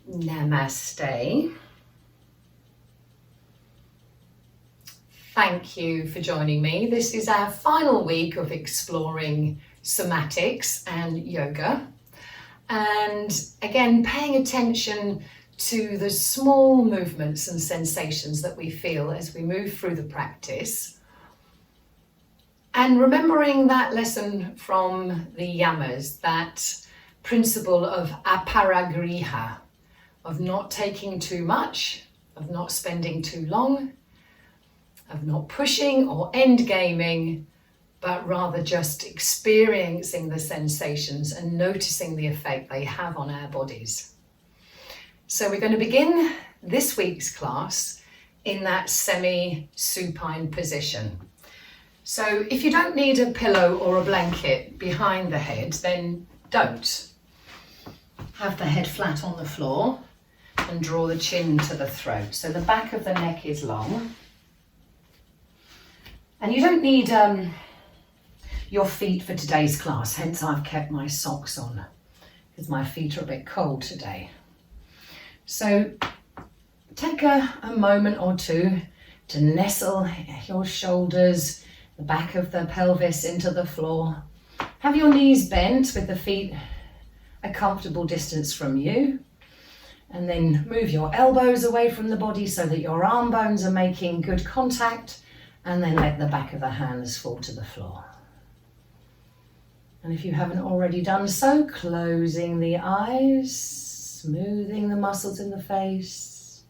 Namaste. Thank you for joining me. This is our final week of exploring somatics and yoga. And again, paying attention to the small movements and sensations that we feel as we move through the practice. And remembering that lesson from the yamas, that principle of aparagriha, of not taking too much, of not spending too long, of not pushing or end gaming, but rather just experiencing the sensations and noticing the effect they have on our bodies. So we're going to begin this week's class in that semi-supine position. So if you don't need a pillow or a blanket behind the head, then don't. Have the head flat on the floor and draw the chin to the throat. So the back of the neck is long. And you don't need your feet for today's class, hence I've kept my socks on because my feet are a bit cold today. So take a moment or two to nestle your shoulders, the back of the pelvis into the floor. Have your knees bent with the feet a comfortable distance from you. And then move your elbows away from the body so that your arm bones are making good contact. And then let the back of the hands fall to the floor. And if you haven't already done so, closing the eyes, smoothing the muscles in the face.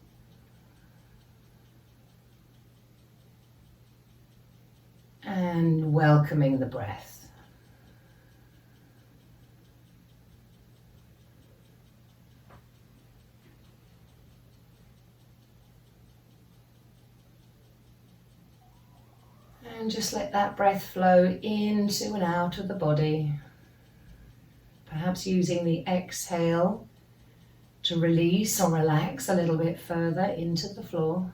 And welcoming the breath. And just let that breath flow into and out of the body. Perhaps using the exhale to release or relax a little bit further into the floor.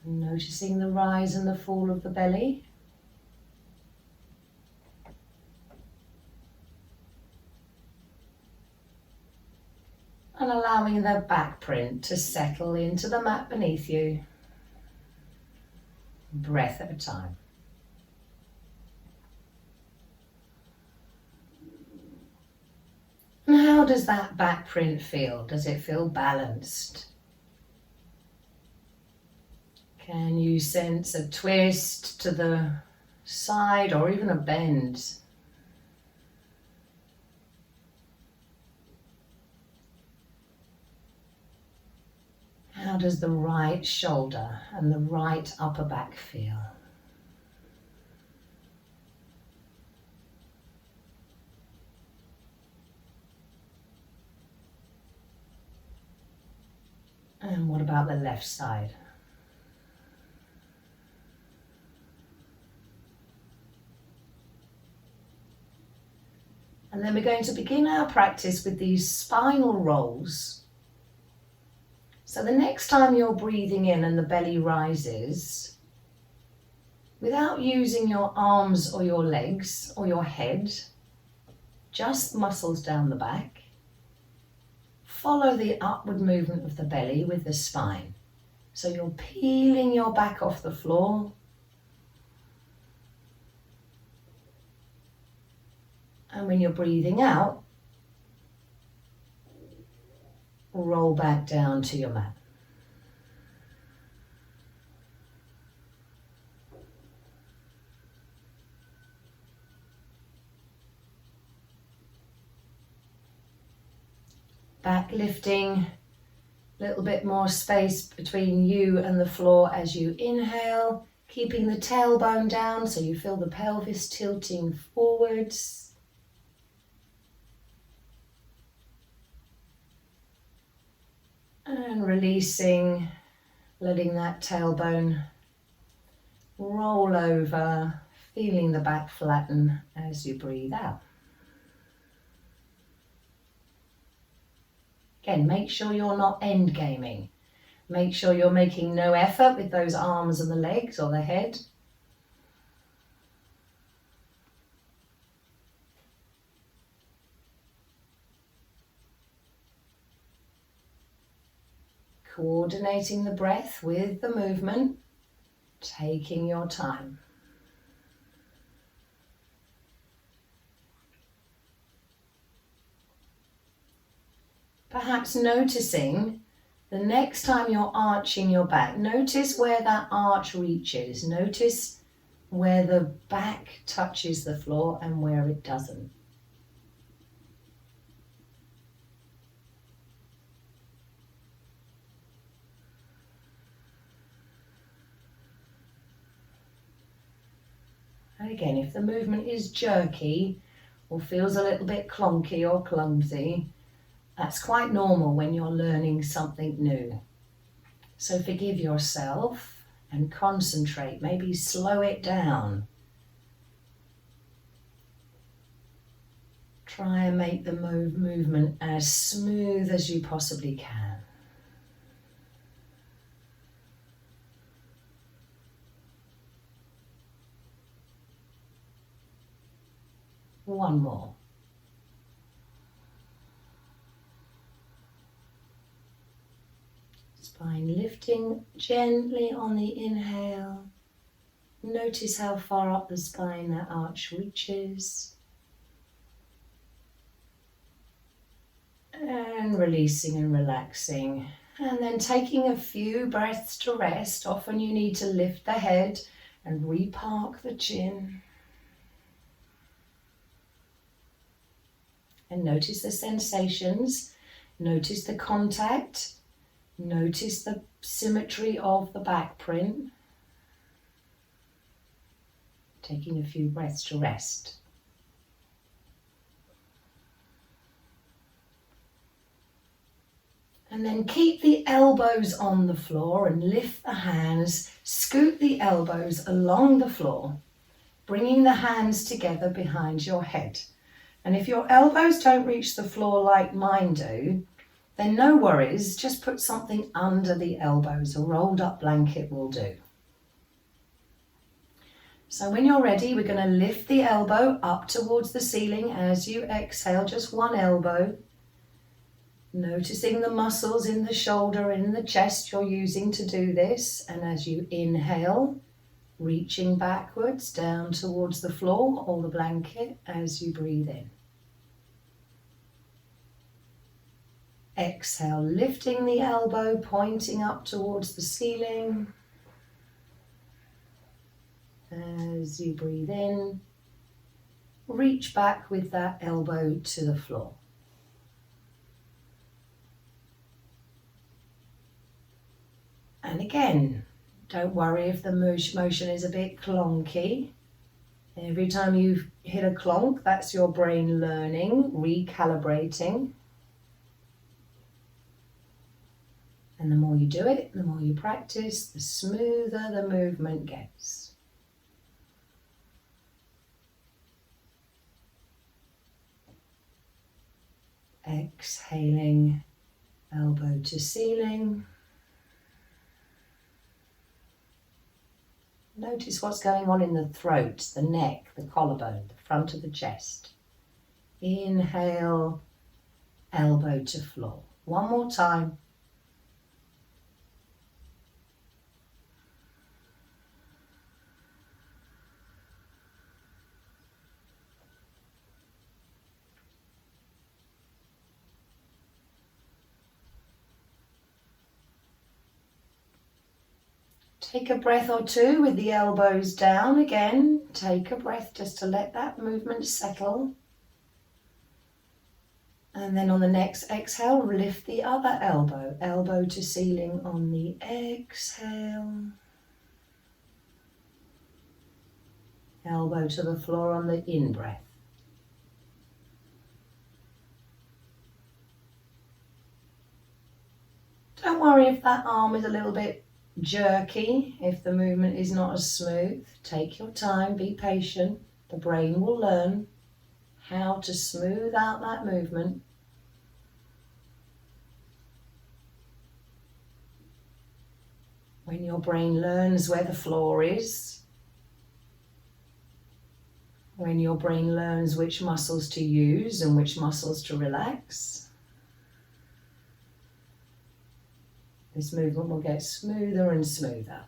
Noticing the rise and the fall of the belly. And allowing the back print to settle into the mat beneath you, breath at a time. And how does that back print feel? Does it feel balanced? Can you sense a twist to the side or even a bend? How does the right shoulder and the right upper back feel? And what about the left side? And then we're going to begin our practice with these spinal rolls. So the next time you're breathing in and the belly rises, without using your arms or your legs or your head, just muscles down the back, follow the upward movement of the belly with the spine. So you're peeling your back off the floor. And when you're breathing out, roll back down to your mat. Back lifting, a little bit more space between you and the floor as you inhale, keeping the tailbone down so you feel the pelvis tilting forwards. And releasing, letting that tailbone roll over, feeling the back flatten as you breathe out. Again, make sure you're not end gaming. Make sure you're making no effort with those arms and the legs or the head. Coordinating the breath with the movement, taking your time. Perhaps noticing the next time you're arching your back, notice where that arch reaches. Notice where the back touches the floor and where it doesn't. And again, if the movement is jerky or feels a little bit clunky or clumsy, that's quite normal when you're learning something new. So forgive yourself and concentrate, maybe slow it down. Try and make the movement as smooth as you possibly can. One more. Spine lifting gently on the inhale. Notice how far up the spine that arch reaches. And releasing and relaxing. And then taking a few breaths to rest. Often you need to lift the head and repark the chin. And notice the sensations. Notice the contact. Notice the symmetry of the back print. Taking a few breaths to rest. And then keep the elbows on the floor and lift the hands. Scoot the elbows along the floor, bringing the hands together behind your head. And if your elbows don't reach the floor like mine do, then no worries, just put something under the elbows. A rolled up blanket will do. So when you're ready, we're going to lift the elbow up towards the ceiling as you exhale, just one elbow. Noticing the muscles in the shoulder and in the chest you're using to do this. And as you inhale, reaching backwards down towards the floor or the blanket as you breathe in. Exhale, lifting the elbow, pointing up towards the ceiling. As you breathe in, reach back with that elbow to the floor. And again, don't worry if the motion is a bit clonky. Every time you hit a clonk, that's your brain learning, recalibrating. And the more you do it, the more you practice, the smoother the movement gets. Exhaling, elbow to ceiling. Notice what's going on in the throat, the neck, the collarbone, the front of the chest. Inhale, elbow to floor. One more time. Take a breath or two with the elbows down again. Take a breath just to let that movement settle. And then on the next exhale, lift the other elbow. Elbow to ceiling on the exhale. Elbow to the floor on the in-breath. Don't worry if that arm is a little bit jerky, if the movement is not as smooth. Take your time, be patient. The brain will learn how to smooth out that movement. When your brain learns where the floor is, when your brain learns which muscles to use and which muscles to relax, this movement will get smoother and smoother.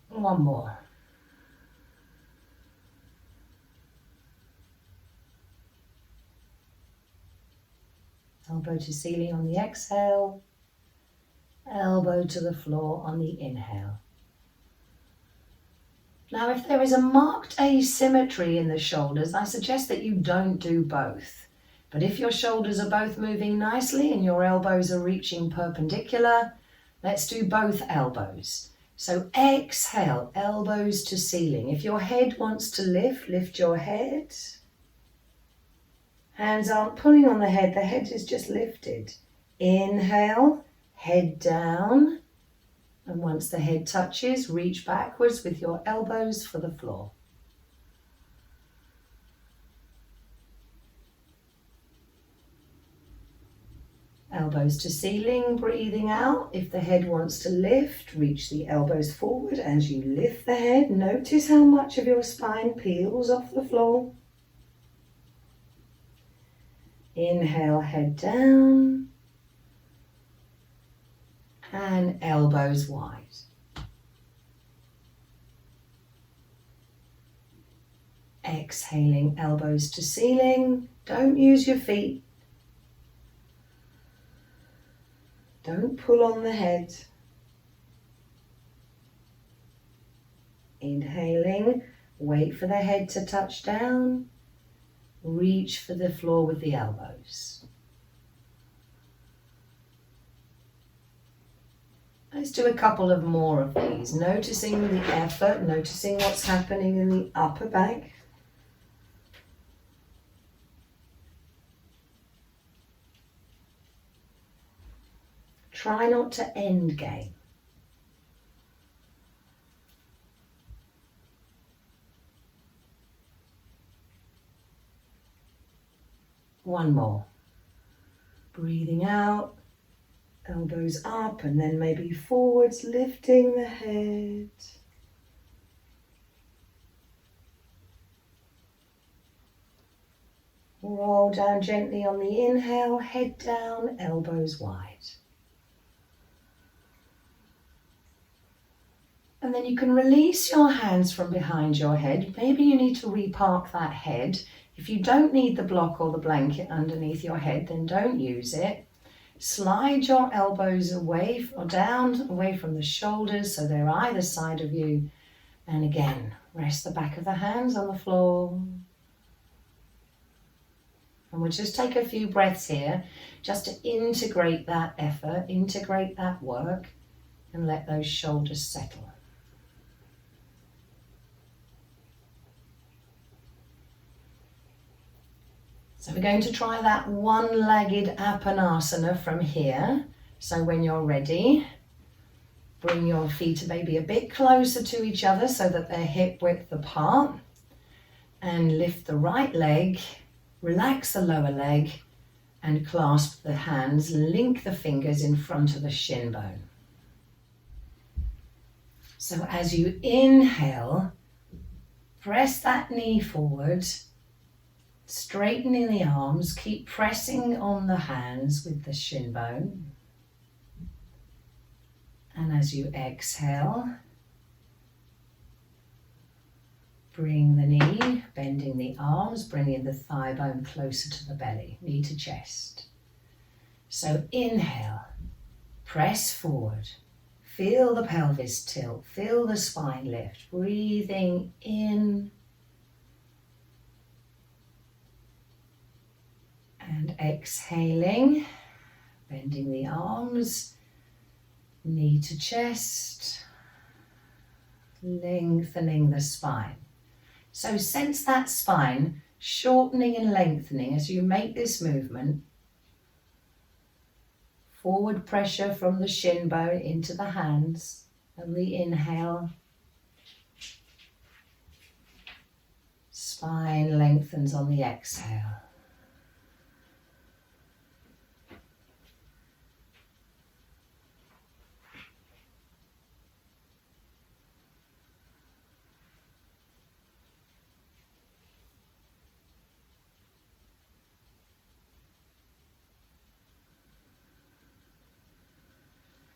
One more. Elbow to ceiling on the exhale, elbow to the floor on the inhale. Now, if there is a marked asymmetry in the shoulders, I suggest that you don't do both. But if your shoulders are both moving nicely and your elbows are reaching perpendicular, let's do both elbows. So exhale, elbows to ceiling. If your head wants to lift, lift your head. Hands aren't pulling on the head is just lifted. Inhale, head down. And once the head touches, reach backwards with your elbows for the floor. Elbows to ceiling, breathing out. If the head wants to lift, reach the elbows forward as you lift the head. Notice how much of your spine peels off the floor. Inhale, head down. And elbows wide. Exhaling, elbows to ceiling. Don't use your feet. Don't pull on the head. Inhaling, wait for the head to touch down. Reach for the floor with the elbows. Let's do a couple of more of these, noticing the effort, noticing what's happening in the upper back. Try not to end game. One more. Breathing out, elbows up and then maybe forwards, lifting the head. Roll down gently on the inhale, head down, elbows wide. And then you can release your hands from behind your head. Maybe you need to repark that head. If you don't need the block or the blanket underneath your head, then don't use it. Slide your elbows away or down, away from the shoulders so they're either side of you. And again, rest the back of the hands on the floor. And we'll just take a few breaths here just to integrate that effort, integrate that work, and let those shoulders settle. So we're going to try that one-legged Apanasana from here. So when you're ready, bring your feet maybe a bit closer to each other so that they're hip width apart. And lift the right leg, relax the lower leg, and clasp the hands, link the fingers in front of the shin bone. So as you inhale, press that knee forward, straightening the arms, keep pressing on the hands with the shin bone. And as you exhale, bring the knee, bending the arms, bringing the thigh bone closer to the belly, knee to chest. So inhale, press forward, feel the pelvis tilt, feel the spine lift, breathing in and exhaling, bending the arms, knee to chest, lengthening the spine. So sense that spine shortening and lengthening as you make this movement. Forward pressure from the shin bone into the hands on the inhale. Spine lengthens on the exhale.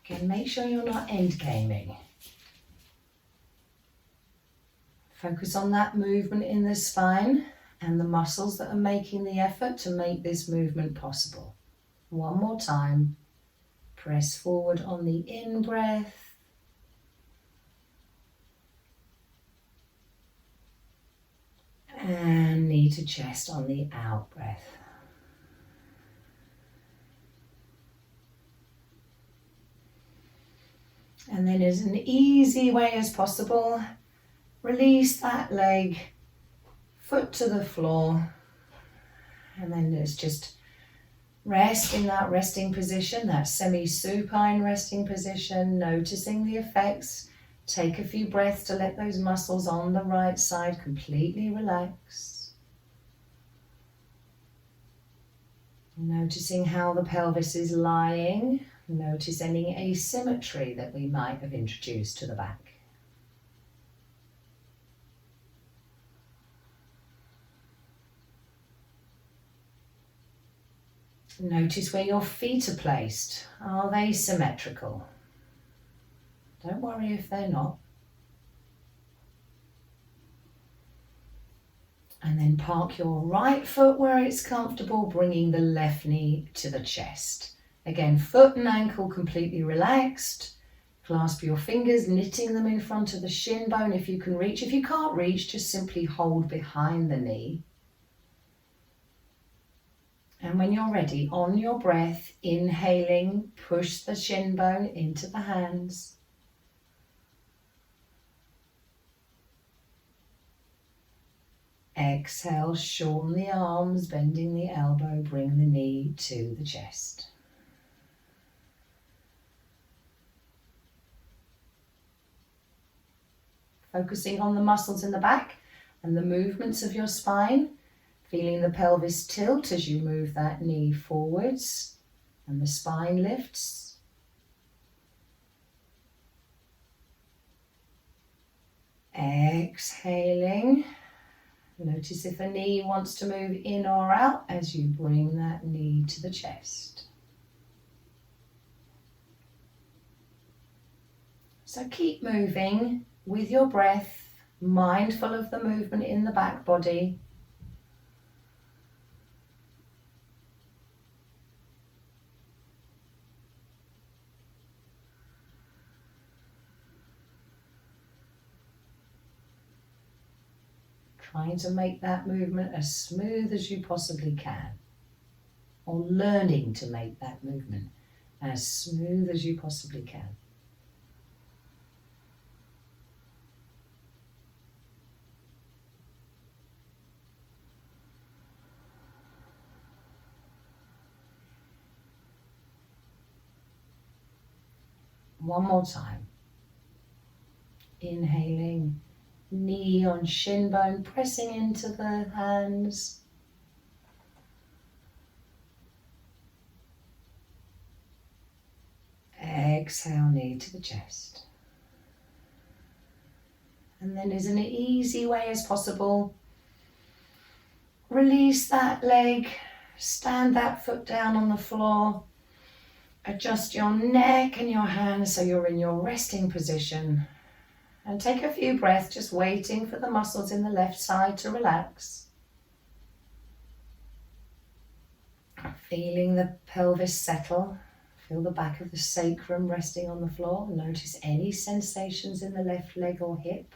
Again, make sure you're not end gaming. Focus on that movement in the spine and the muscles that are making the effort to make this movement possible. One more time. Press forward on the in-breath. And knee to chest on the out-breath. And then as an easy way as possible, release that leg, foot to the floor, and then let's just rest in that resting position, that semi-supine resting position, noticing the effects. Take a few breaths to let those muscles on the right side completely relax. Noticing how the pelvis is lying. Notice any asymmetry that we might have introduced to the back. Notice where your feet are placed. Are they symmetrical? Don't worry if they're not. And then park your right foot where it's comfortable, bringing the left knee to the chest. Again, foot and ankle completely relaxed. Clasp your fingers, knitting them in front of the shin bone if you can reach. If you can't reach, just simply hold behind the knee. And when you're ready, on your breath, inhaling, push the shin bone into the hands. Exhale, shorten the arms, bending the elbow, bring the knee to the chest. Focusing on the muscles in the back and the movements of your spine, feeling the pelvis tilt as you move that knee forwards and the spine lifts. Exhaling. Notice if the knee wants to move in or out as you bring that knee to the chest. So keep moving with your breath, mindful of the movement in the back body. Trying to make that movement as smooth as you possibly can, or learning to make that movement as smooth as you possibly can. One more time. Inhaling. Knee on shin bone, pressing into the hands. Exhale, knee to the chest. And then as an easy way as possible, release that leg, stand that foot down on the floor, adjust your neck and your hands so you're in your resting position. And take a few breaths, just waiting for the muscles in the left side to relax. Feeling the pelvis settle. Feel the back of the sacrum resting on the floor. Notice any sensations in the left leg or hip.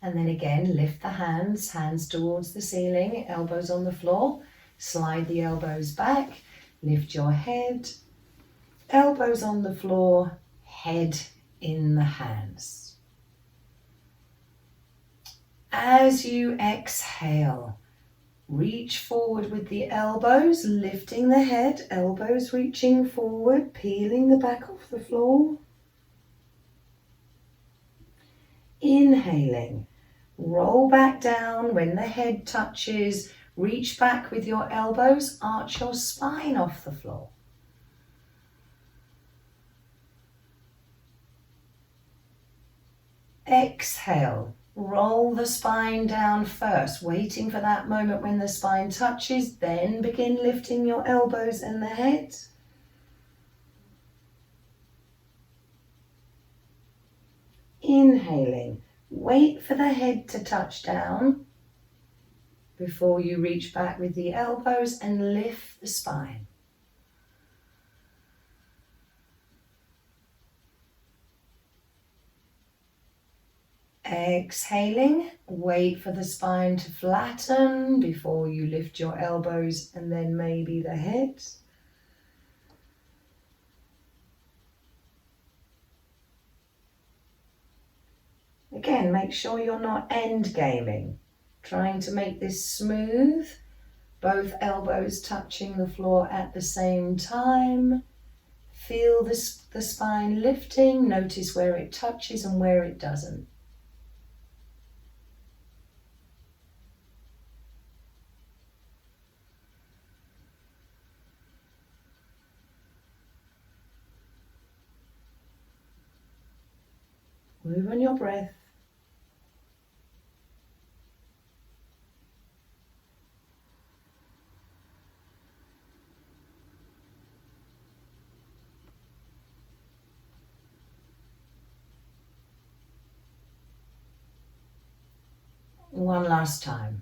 And then again, lift the hands, hands towards the ceiling, elbows on the floor. Slide the elbows back, lift your head, elbows on the floor, head in the hands. As you exhale, reach forward with the elbows, lifting the head, elbows reaching forward, peeling the back off the floor. Inhaling, roll back down when the head touches, reach back with your elbows, arch your spine off the floor. Exhale, roll the spine down first, waiting for that moment when the spine touches, then begin lifting your elbows and the head. Inhaling, wait for the head to touch down before you reach back with the elbows and lift the spine. Exhaling, wait for the spine to flatten before you lift your elbows and then maybe the head. Again, make sure you're not end gaming, trying to make this smooth, both elbows touching the floor at the same time. Feel the spine lifting, notice where it touches and where it doesn't. Move on your breath. One last time.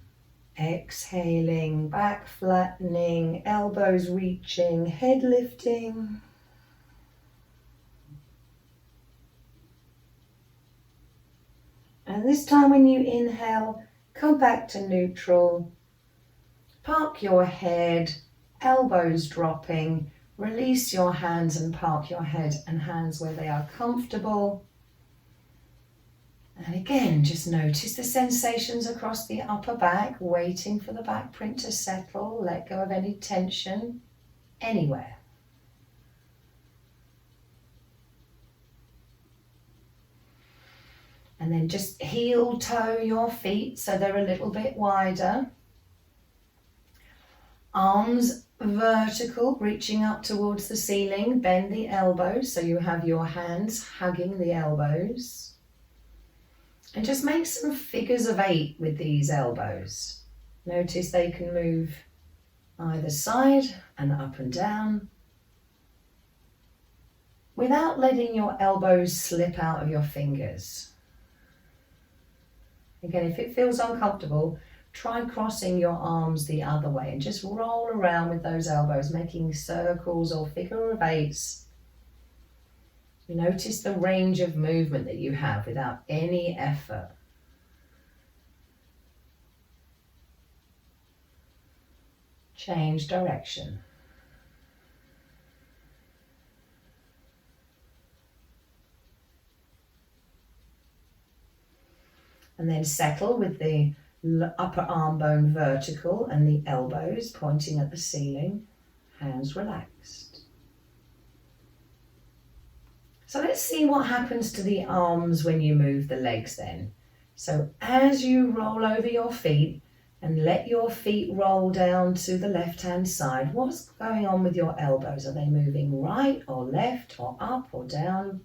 Exhaling, back flattening, elbows reaching, head lifting. And this time when you inhale, come back to neutral. Park your head, elbows dropping. Release your hands and park your head and hands where they are comfortable. And again, just notice the sensations across the upper back, waiting for the back print to settle. Let go of any tension anywhere. And then just heel toe your feet so they're a little bit wider. Arms vertical, reaching up towards the ceiling. Bend the elbows so you have your hands hugging the elbows. And just make some figures of 8 with these elbows. Notice they can move either side and up and down without letting your elbows slip out of your fingers. Again, if it feels uncomfortable, try crossing your arms the other way and just roll around with those elbows, making circles or figure of 8s. You notice the range of movement that you have without any effort. Change direction. And then settle with the upper arm bone vertical and the elbows pointing at the ceiling, hands relaxed. So let's see what happens to the arms when you move the legs then. So as you roll over your feet and let your feet roll down to the left-hand side, what's going on with your elbows? Are they moving right or left or up or down?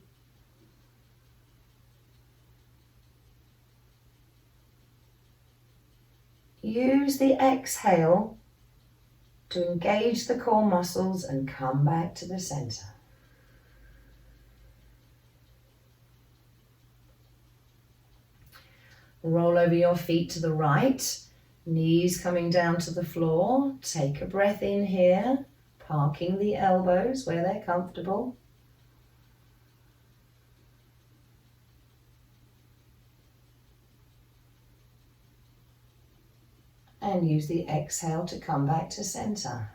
Use the exhale to engage the core muscles and come back to the center. Roll over your feet to the right, knees coming down to the floor. Take a breath in here, parking the elbows where they're comfortable. And use the exhale to come back to center.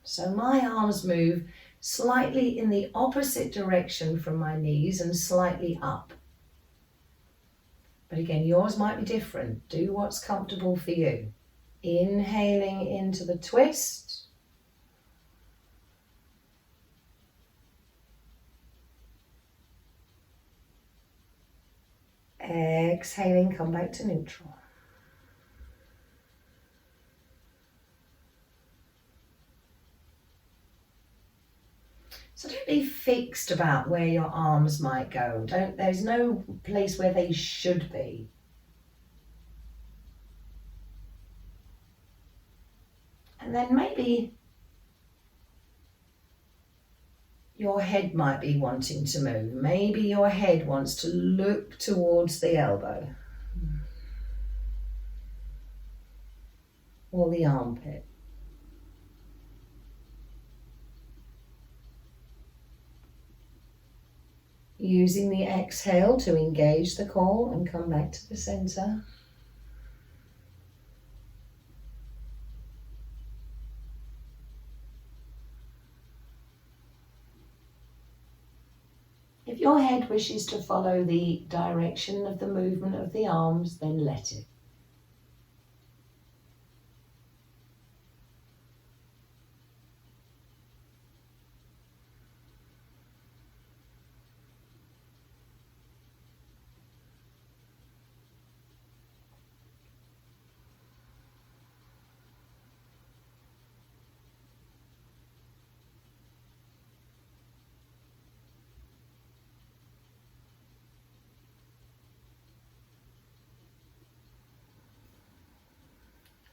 So my arms move slightly in the opposite direction from my knees and slightly up. But again, yours might be different. Do what's comfortable for you. Inhaling into the twist. Exhaling, come back to neutral. So don't be fixed about where your arms might go. There's no place where they should be. And then maybe your head might be wanting to move. Maybe your head wants to look towards the elbow or the armpit. Using the exhale to engage the core and come back to the center. If your head wishes to follow the direction of the movement of the arms, then let it.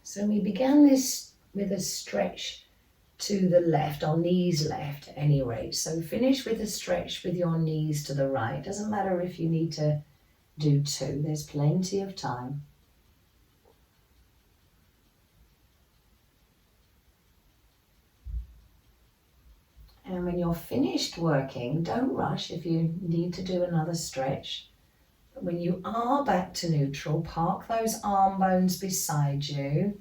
So we began this with a stretch to the left, our knees left at any rate. So finish with a stretch with your knees to the right. Doesn't matter if you need to do two, there's plenty of time. And when you're finished working, don't rush if you need to do another stretch. But when you are back to neutral, park those arm bones beside you.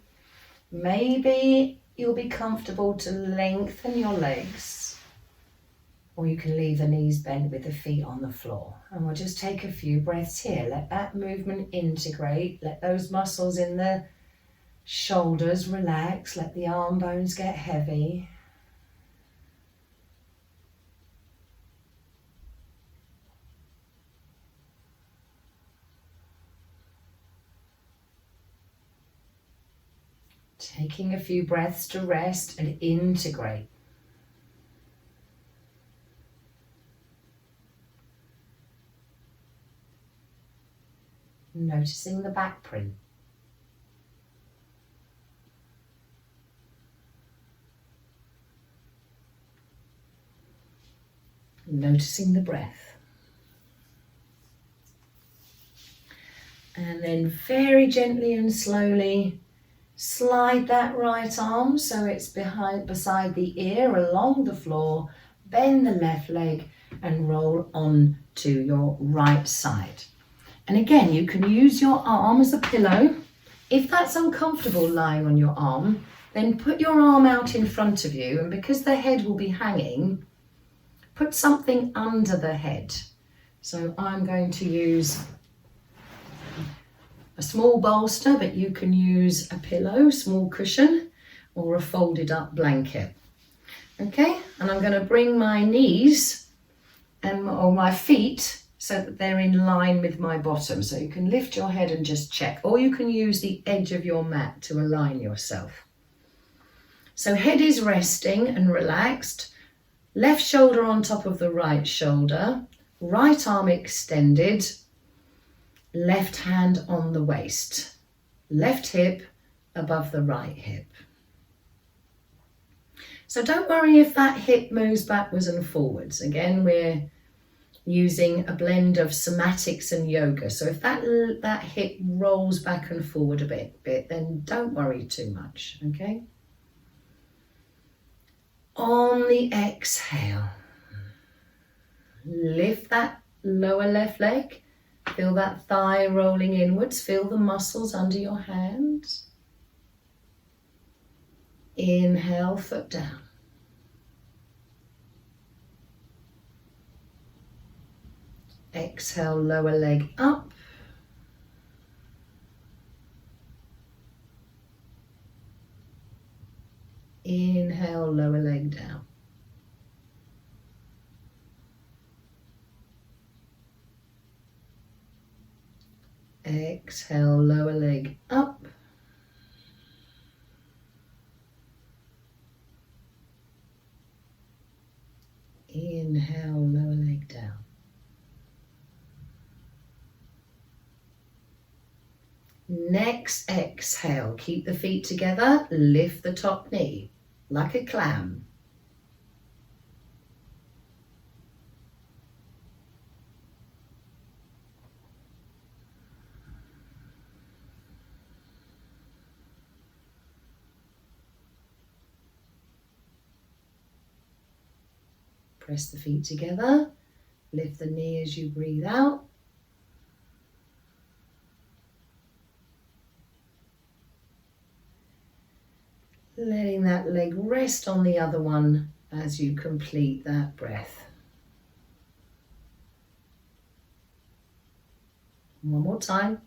Maybe you'll be comfortable to lengthen your legs, or you can leave the knees bent with the feet on the floor. And we'll just take a few breaths here. Let that movement integrate. Let those muscles in the shoulders relax. Let the arm bones get heavy. Taking a few breaths to rest and integrate. Noticing the back print. Noticing the breath. And then very gently and slowly slide that right arm so it's beside the ear along the floor. Bend the left leg and roll on to your right side. And again, you can use your arm as a pillow. If that's uncomfortable lying on your arm, then put your arm out in front of you, and because the head will be hanging, put something under the head. So I'm going to use a small bolster, but you can use a pillow, small cushion, or a folded up blanket. Okay, and I'm going to bring my knees or my feet so that they're in line with my bottom. So you can lift your head and just check, or you can use the edge of your mat to align yourself. So head is resting and relaxed, left shoulder on top of the right shoulder, right arm extended, left hand on the waist, left hip above the right hip. So don't worry if that hip moves backwards and forwards. Again, we're using a blend of somatics and yoga. So if that hip rolls back and forward a bit, then don't worry too much, okay? On the exhale, lift that lower left leg Feel that thigh rolling inwards. Feel the muscles under your hands. Inhale, foot down. Exhale, lower leg up. Inhale, lower leg down. Exhale, lower leg up. Inhale, lower leg down. Next exhale, keep the feet together, lift the top knee like a clam. Press the feet together, lift the knee as you breathe out. Letting that leg rest on the other one as you complete that breath. One more time.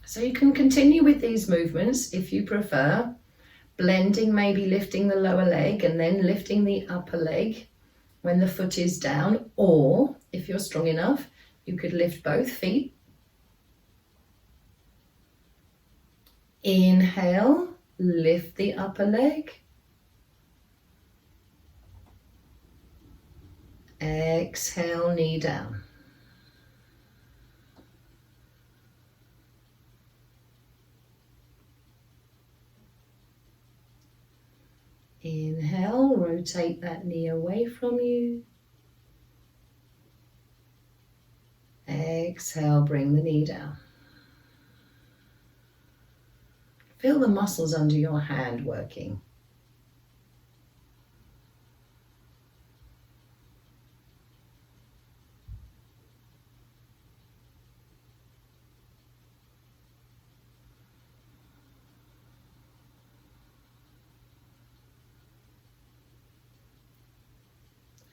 So you can continue with these movements if you prefer, blending, maybe lifting the lower leg and then lifting the upper leg when the foot is down, or if you're strong enough, you could lift both feet. Inhale, lift the upper leg. Exhale, knee down. Inhale, rotate that knee away from you. Exhale, bring the knee down. Feel the muscles under your hand working.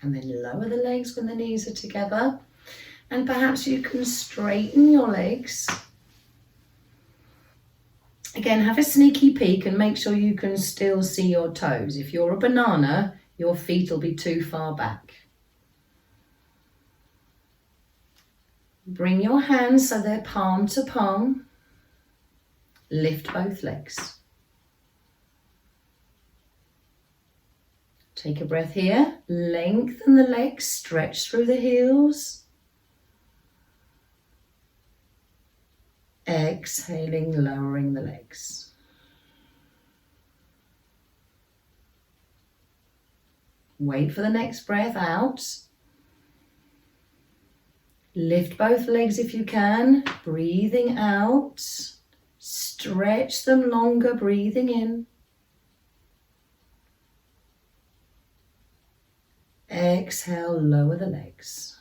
And then lower the legs when the knees are together. And perhaps you can straighten your legs. Again, have a sneaky peek and make sure you can still see your toes. If you're a banana, your feet will be too far back. Bring your hands so they're palm to palm. Lift both legs. Take a breath here, lengthen the legs, stretch through the heels. Exhaling, lowering the legs. Wait for the next breath out. Lift both legs if you can, breathing out. Stretch them longer, breathing in. Exhale, lower the legs.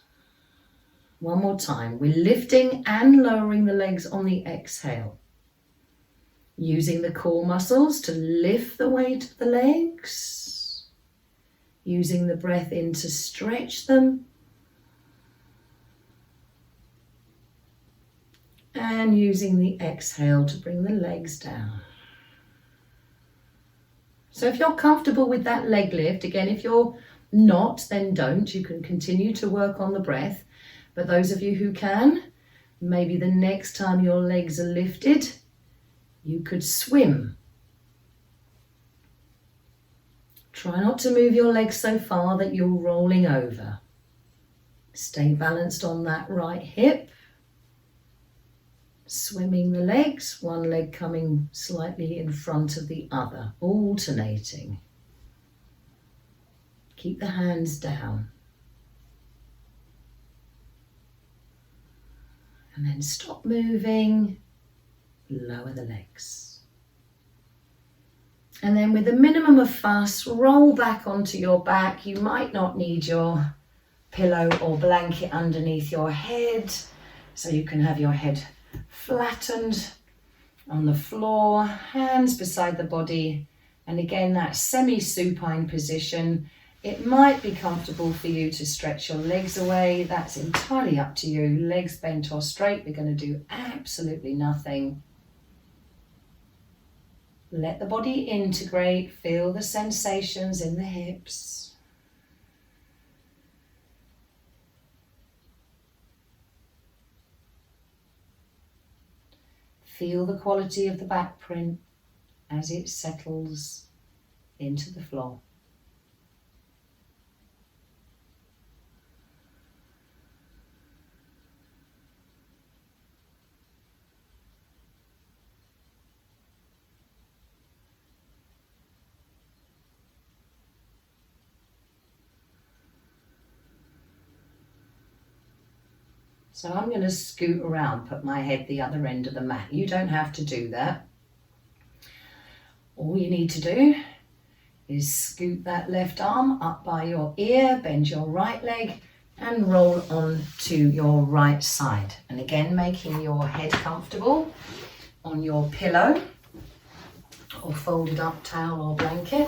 One more time. We're lifting and lowering the legs on the exhale. Using the core muscles to lift the weight of the legs. Using the breath in to stretch them. And using the exhale to bring the legs down. So if you're comfortable with that leg lift, again, if you're not, then don't. You can continue to work on the breath. But those of you who can, maybe the next time your legs are lifted, you could swim. Try not to move your legs so far that you're rolling over. Stay balanced on that right hip. Swimming the legs, one leg coming slightly in front of the other, alternating. Keep the hands down. And then stop moving. lower the legs. And then with a minimum of fuss, roll back onto your back. You might not need your pillow or blanket underneath your head, so you can have your head flattened on the floor, hands beside the body, and again that semi-supine position. It might be comfortable for you to stretch your legs away. That's entirely up to you. Legs bent or straight, we're going to do absolutely nothing. Let the body integrate, feel the sensations in the hips. Feel the quality of the back print as it settles into the floor. So I'm going to scoot around, put my head the other end of the mat. You don't have to do that. All you need to do is scoot that left arm up by your ear, bend your right leg and roll on to your right side. And again, making your head comfortable on your pillow or folded up towel or blanket.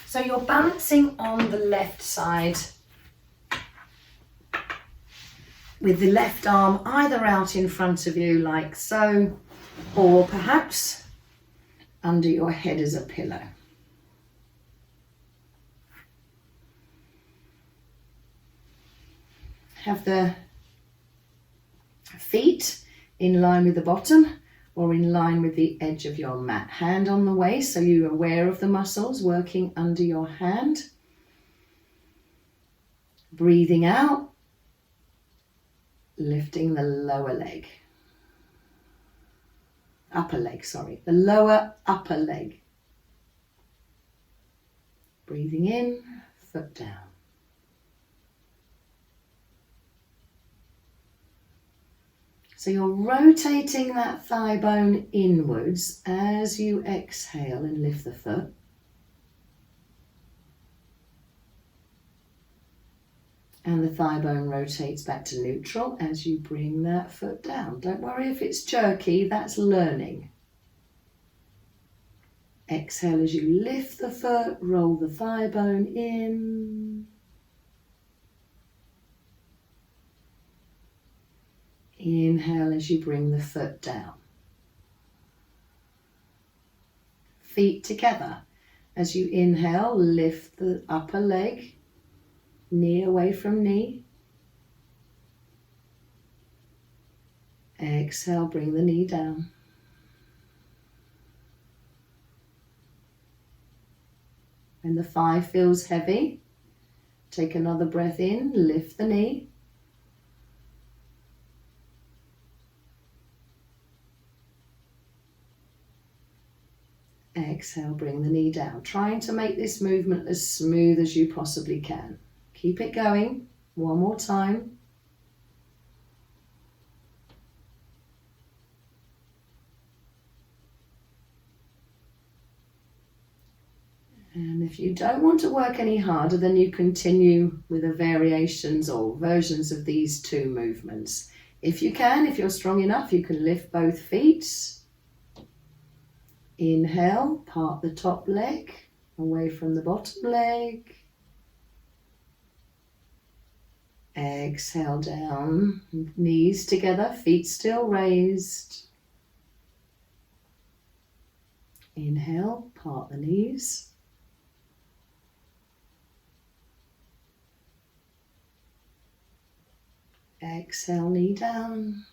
So you're balancing on the left side with the left arm either out in front of you like so, or perhaps under your head as a pillow. Have the feet in line with the bottom or in line with the edge of your mat. Hand on the waist so you're aware of the muscles working under your hand. Breathing out. Lifting the lower leg, the lower upper leg. Breathing in, foot down. So you're rotating that thigh bone inwards as you exhale and lift the foot. And the thigh bone rotates back to neutral as you bring that foot down. Don't worry if it's jerky, that's learning. Exhale as you lift the foot, roll the thigh bone in. Inhale as you bring the foot down. Feet together. As you inhale, lift the upper leg. Knee away from knee. Exhale, bring the knee down. When the thigh feels heavy, take another breath in, lift the knee. Exhale, bring the knee down. Trying to make this movement as smooth as you possibly can. Keep it going. One more time. And if you don't want to work any harder, then you continue with the variations or versions of these two movements. If you can, if you're strong enough, you can lift both feet. Inhale, part the top leg away from the bottom leg. Exhale down, knees together, feet still raised. Inhale, part the knees. Exhale, knee down.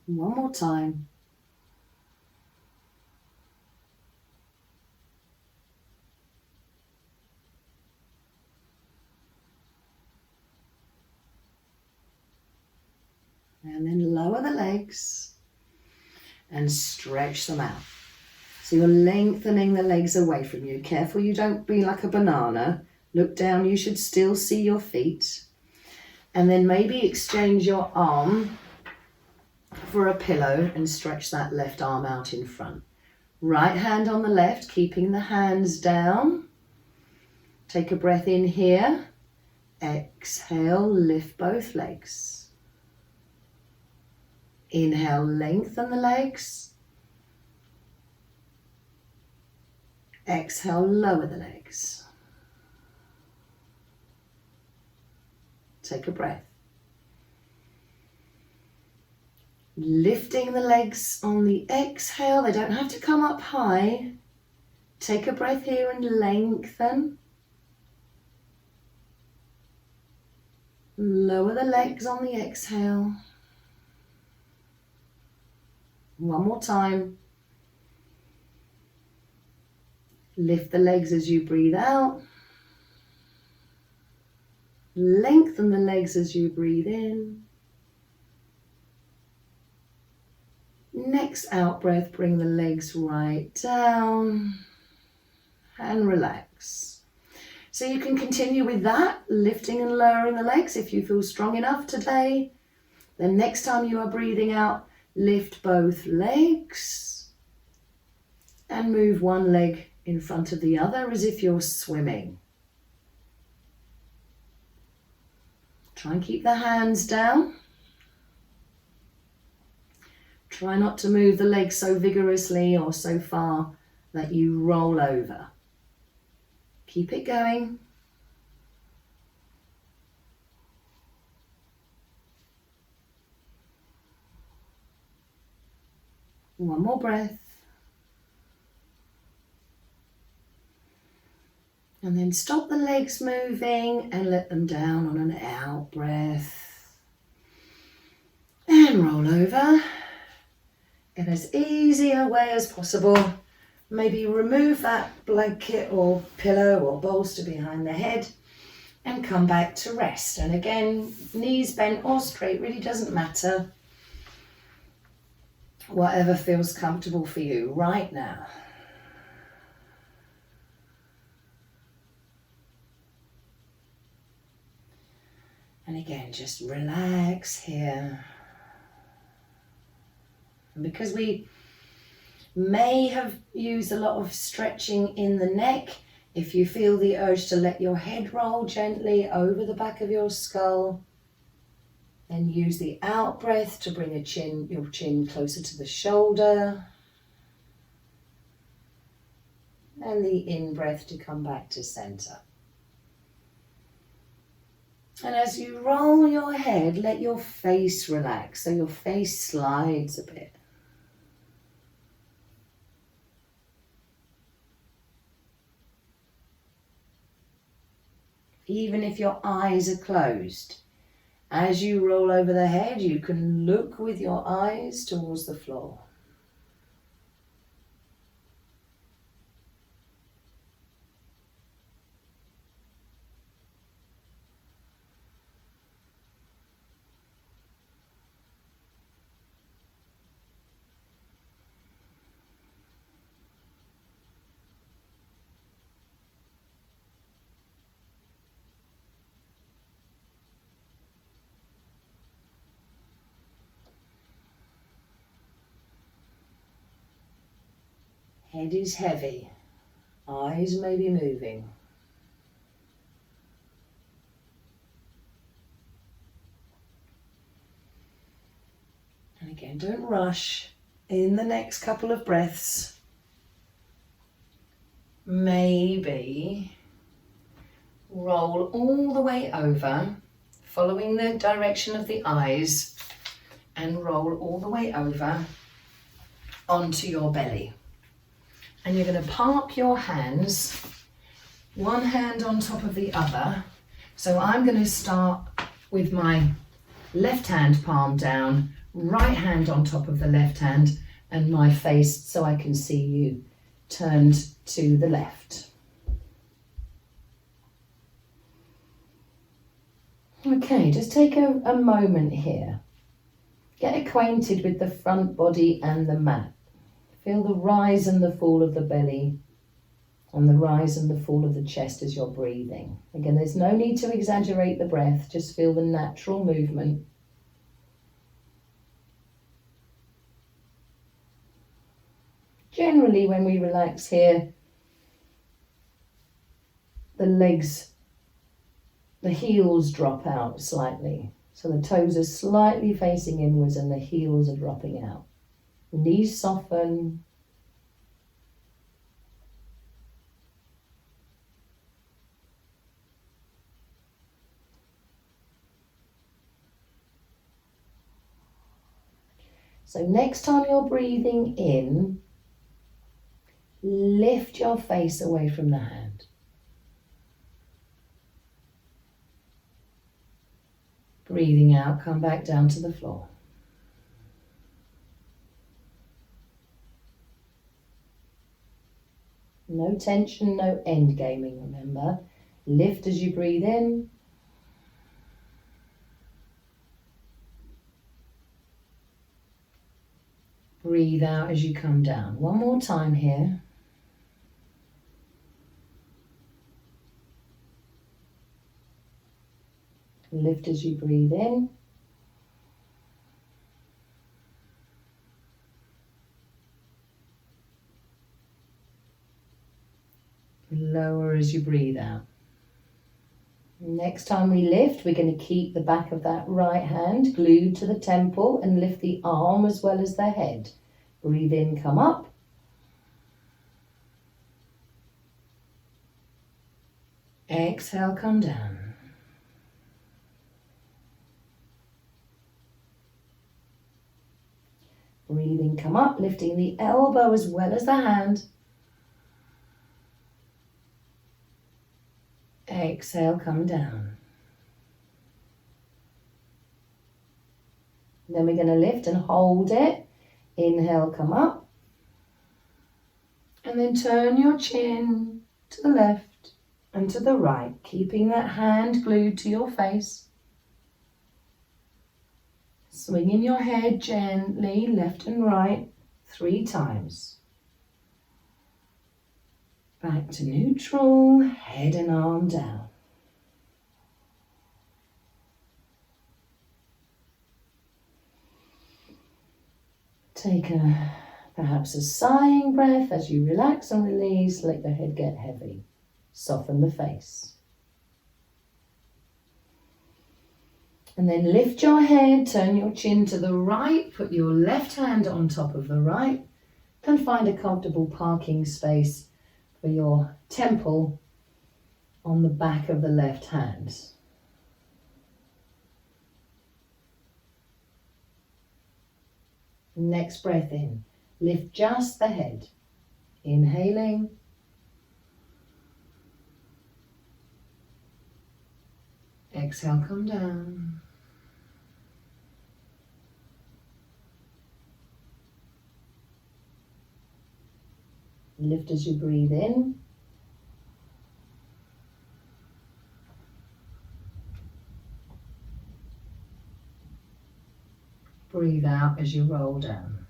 One more time. And then lower the legs and stretch them out. So you're lengthening the legs away from you. Careful you don't be like a banana. Look down, you should still see your feet. And then maybe exchange your arm for a pillow and stretch that left arm out in front. Right hand on the left, keeping the hands down. Take a breath in here. Exhale, lift both legs. Inhale, lengthen the legs. Exhale, lower the legs. Take a breath. Lifting the legs on the exhale. They don't have to come up high. Take a breath here and lengthen. Lower the legs on the exhale. One more time. Lift the legs as you breathe out. Lengthen the legs as you breathe in. Next out breath, bring the legs right down and relax. So you can continue with that, lifting and lowering the legs if you feel strong enough today. Then next time you are breathing out, lift both legs and move one leg in front of the other as if you're swimming. Try and keep the hands down. Try not to move the legs so vigorously or so far that you roll over. Keep it going. One more breath. And then stop the legs moving and let them down on an out breath. And roll over in as easy a way as possible. Maybe remove that blanket or pillow or bolster behind the head and come back to rest. And again, knees bent or straight really doesn't matter. Whatever feels comfortable for you right now. And again, just relax here. And because we may have used a lot of stretching in the neck, if you feel the urge to let your head roll gently over the back of your skull, then use the out breath to bring your chin closer to the shoulder. And the in breath to come back to center. And as you roll your head, let your face relax, so your face slides a bit. Even if your eyes are closed, as you roll over the head, you can look with your eyes towards the floor. Head is heavy, eyes may be moving. And again, don't rush. In the next couple of breaths, maybe roll all the way over, following the direction of the eyes, and roll all the way over onto your belly. And you're going to park your hands, one hand on top of the other. So I'm going to start with my left hand palm down, right hand on top of the left hand, and my face so I can see you turned to the left. Okay, just take a moment here. Get acquainted with the front body and the mat. Feel the rise and the fall of the belly on the rise and the fall of the chest as you're breathing. Again, there's no need to exaggerate the breath, just feel the natural movement. Generally, when we relax here, the legs, the heels drop out slightly. So the toes are slightly facing inwards and the heels are dropping out. The knees soften. So next time you're breathing in, lift your face away from the hand. Breathing out, come back down to the floor. No tension, no end gaming, remember. Lift as you breathe in. Breathe out as you come down. One more time here. Lift as you breathe in. Lower as you breathe out. Next time we lift, we're going to keep the back of that right hand glued to the temple and lift the arm as well as the head. Breathe in, come up. Exhale, come down. Breathing, come up, lifting the elbow as well as the hand. Exhale, come down. Then we're going to lift and hold it. Inhale, come up. And then turn your chin to the left and to the right, keeping that hand glued to your face. Swinging your head gently left and right 3 times. Back to neutral, head and arm down. Take perhaps a sighing breath as you relax and release, let the head get heavy. Soften the face. And then lift your head, turn your chin to the right, put your left hand on top of the right, and find a comfortable parking space for your temple on the back of the left hand. Next breath in, lift just the head. Inhaling. Exhale, come down. Lift as you breathe in. Breathe out as you roll down.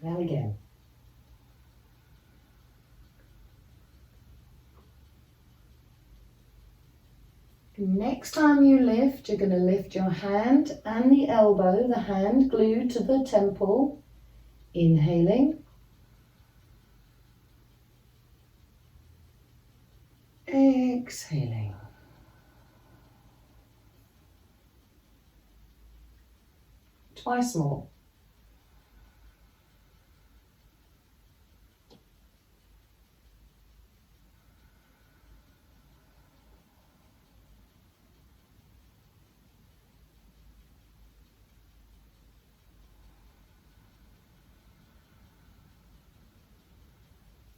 And again. Next time you lift, you're going to lift your hand and the elbow, the hand glued to the temple. Inhaling. Exhaling. Twice more.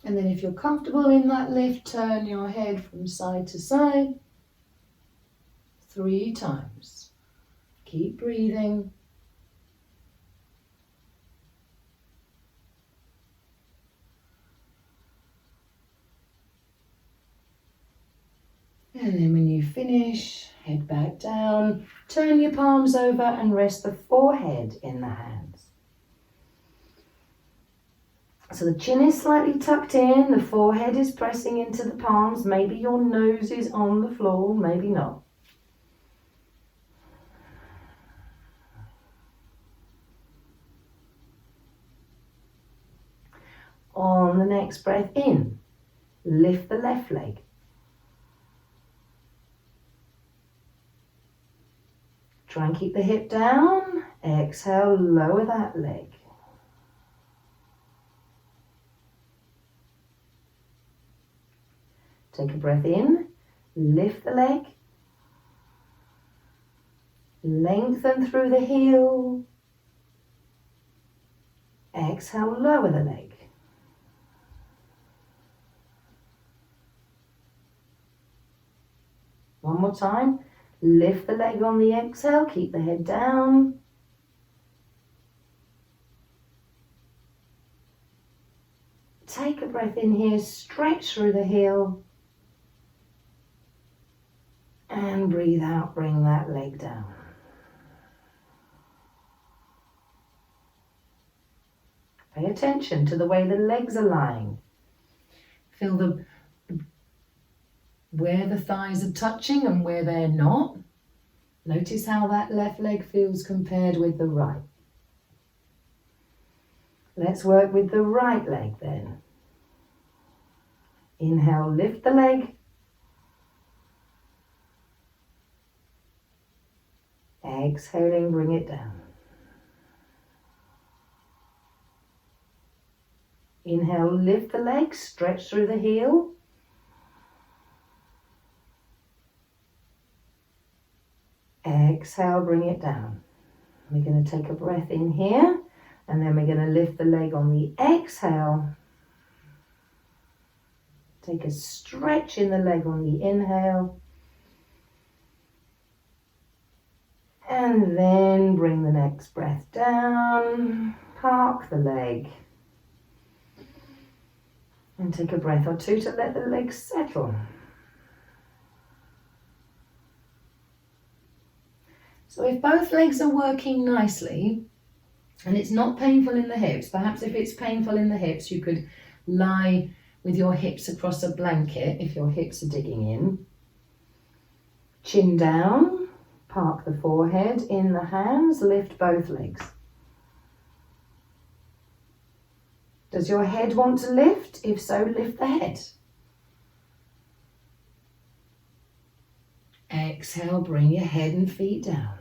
And then if you're comfortable in that lift, turn your head from side to side 3 times. Keep breathing. And then when you finish, Head back down. Turn your palms over and rest the forehead in the hands. So the chin is slightly tucked in, the forehead is pressing into the palms. Maybe your nose is on the floor, maybe not. On the next breath in, lift the left leg. Try and keep the hip down. Exhale, lower that leg. Take a breath in, lift the leg. Lengthen through the heel. Exhale, lower the leg. One more time. Lift the leg on the exhale, keep the head down. Take a breath in here, stretch through the heel. And breathe out, bring that leg down. Pay attention to the way the legs are lying. Feel where the thighs are touching and where they're not. Notice how that left leg feels compared with the right. Let's work with the right leg then. Inhale, lift the leg. Exhaling, bring it down. Inhale, lift the leg, stretch through the heel. Exhale, bring it down. We're going to take a breath in here, and then we're going to lift the leg on the exhale. Take a stretch in the leg on the inhale. And then bring the next breath down. Park the leg. And take a breath or two to let the leg settle. So if both legs are working nicely and it's not painful in the hips, perhaps if it's painful in the hips, you could lie with your hips across a blanket if your hips are digging in. Chin down, park the forehead in the hands, lift both legs. Does your head want to lift? If so, lift the head. Exhale, bring your head and feet down.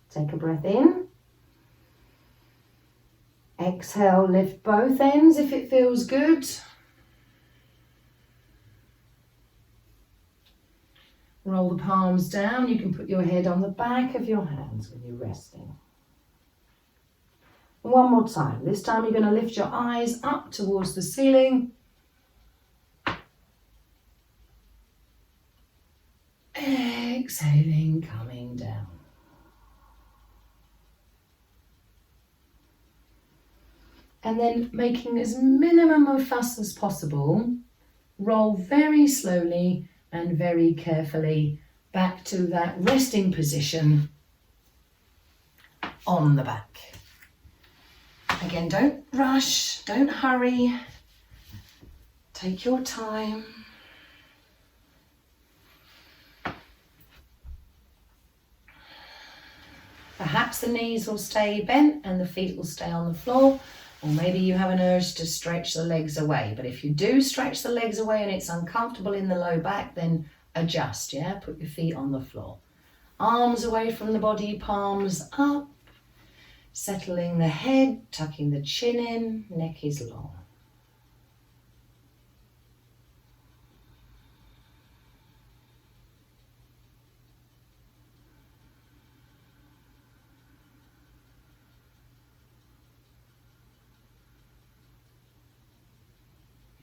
Take a breath in. Exhale, lift both ends if it feels good. Roll the palms down. You can put your head on the back of your hands when you're resting. One more time. This time you're going to lift your eyes up towards the ceiling. Exhaling, coming down. And then making as minimum of fuss as possible, roll very slowly and very carefully back to that resting position on the back. Again, don't rush, don't hurry. Take your time. Perhaps the knees will stay bent and the feet will stay on the floor, or maybe you have an urge to stretch the legs away. But if you do stretch the legs away and it's uncomfortable in the low back, then adjust, yeah? Put your feet on the floor. Arms away from the body, palms up. Settling the head, tucking the chin in, neck is long.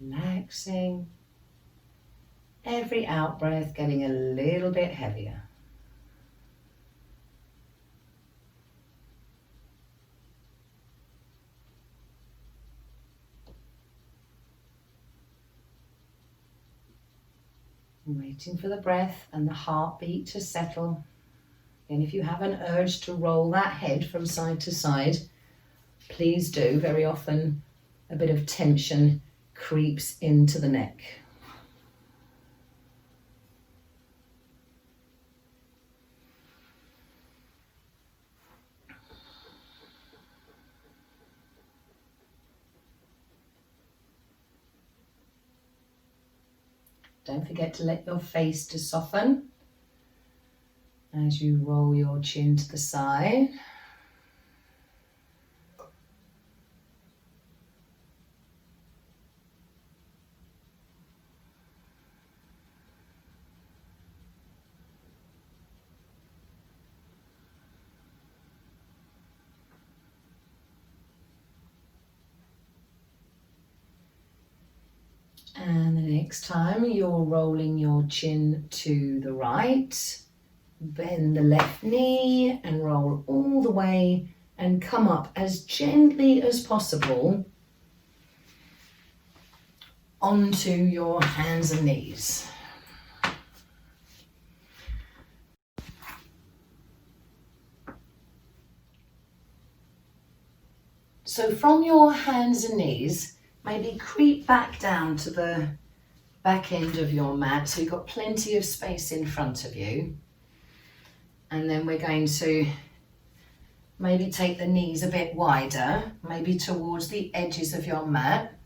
Relaxing. Every out breath getting a little bit heavier. Waiting for the breath and the heartbeat to settle. And if you have an urge to roll that head from side to side, please do. Very often a bit of tension creeps into the neck. Don't forget to let your face to soften as you roll your chin to the side. And the next time you're rolling your chin to the right, bend the left knee and roll all the way and come up as gently as possible onto your hands and knees. So from your hands and knees, maybe creep back down to the back end of your mat so you've got plenty of space in front of you. And then we're going to maybe take the knees a bit wider, maybe towards the edges of your mat.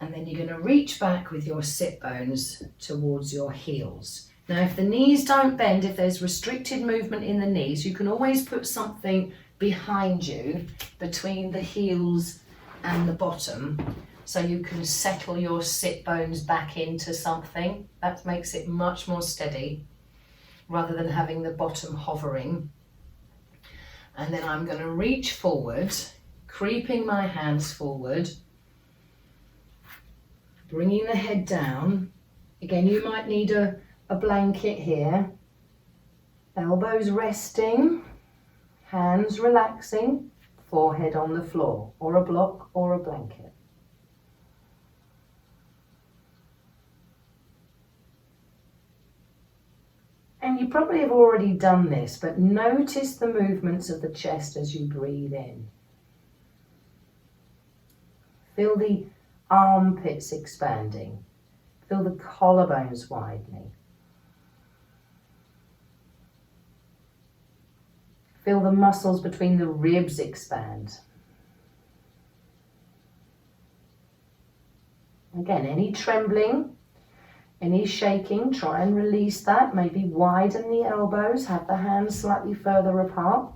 And then you're going to reach back with your sit bones towards your heels. Now, if the knees don't bend, if there's restricted movement in the knees, you can always put something behind you between the heels and the bottom, so you can settle your sit bones back into something. That makes it much more steady rather than having the bottom hovering. And then I'm going to reach forward, creeping my hands forward, bringing the head down. Again, you might need a blanket here. Elbows resting, hands relaxing, forehead on the floor, or a block or a blanket. And you probably have already done this, but notice the movements of the chest as you breathe in. Feel the armpits expanding. Feel the collarbones widening. Feel the muscles between the ribs expand. Again, any trembling, any shaking, try and release that. Maybe widen the elbows, have the hands slightly further apart.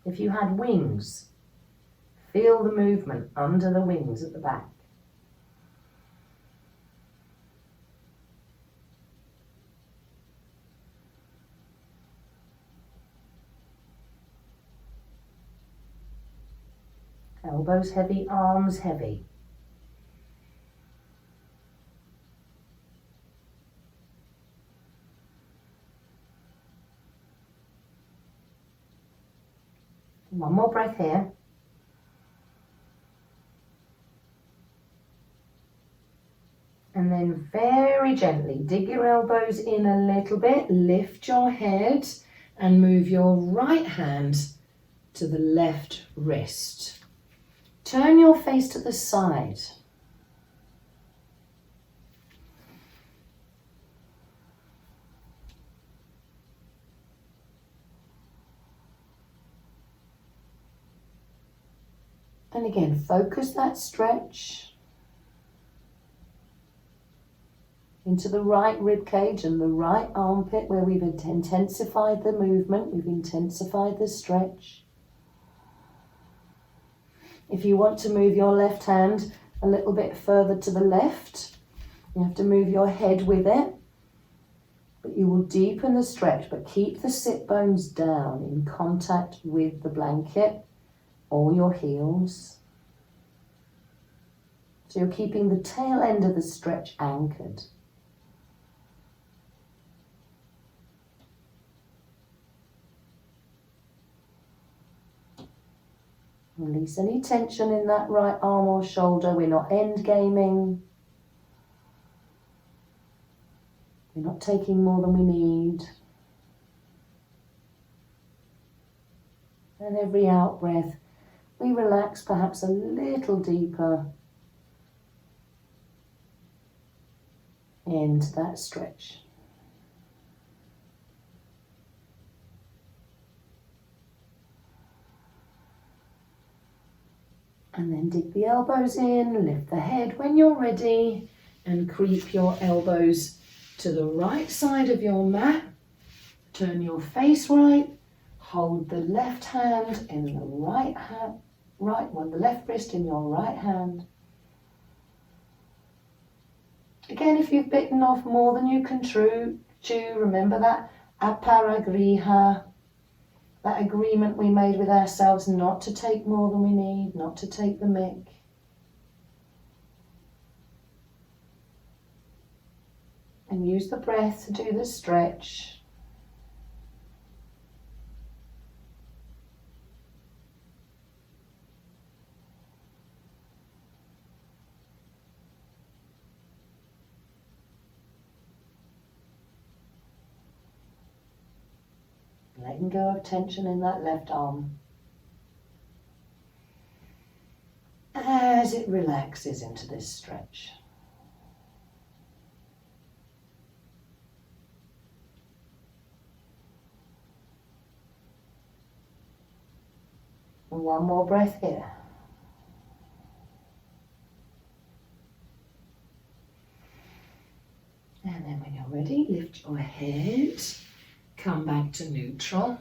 If you had wings, feel the movement under the wings at the back. Elbows heavy, arms heavy. One more breath here. And then very gently dig your elbows in a little bit, lift your head and move your right hand to the left wrist. Turn your face to the side. And again, focus that stretch into the right rib cage and the right armpit where we've intensified the movement, we've intensified the stretch. If you want to move your left hand a little bit further to the left, you have to move your head with it, but you will deepen the stretch, but keep the sit bones down in contact with the blanket or your heels. So you're keeping the tail end of the stretch anchored. Release any tension in that right arm or shoulder. We're not end gaming. We're not taking more than we need. And every out breath, we relax perhaps a little deeper into that stretch. And then dig the elbows in, lift the head when you're ready, and creep your elbows to the right side of your mat. Turn your face right, hold the left hand in the the left wrist in your right hand. Again, if you've bitten off more than you can chew, remember that aparagriha, that agreement we made with ourselves not to take more than we need, not to take the mick. And use the breath to do the stretch. Letting go of tension in that left arm as it relaxes into this stretch. And one more breath here. And then when you're ready, lift your head. Come back to neutral.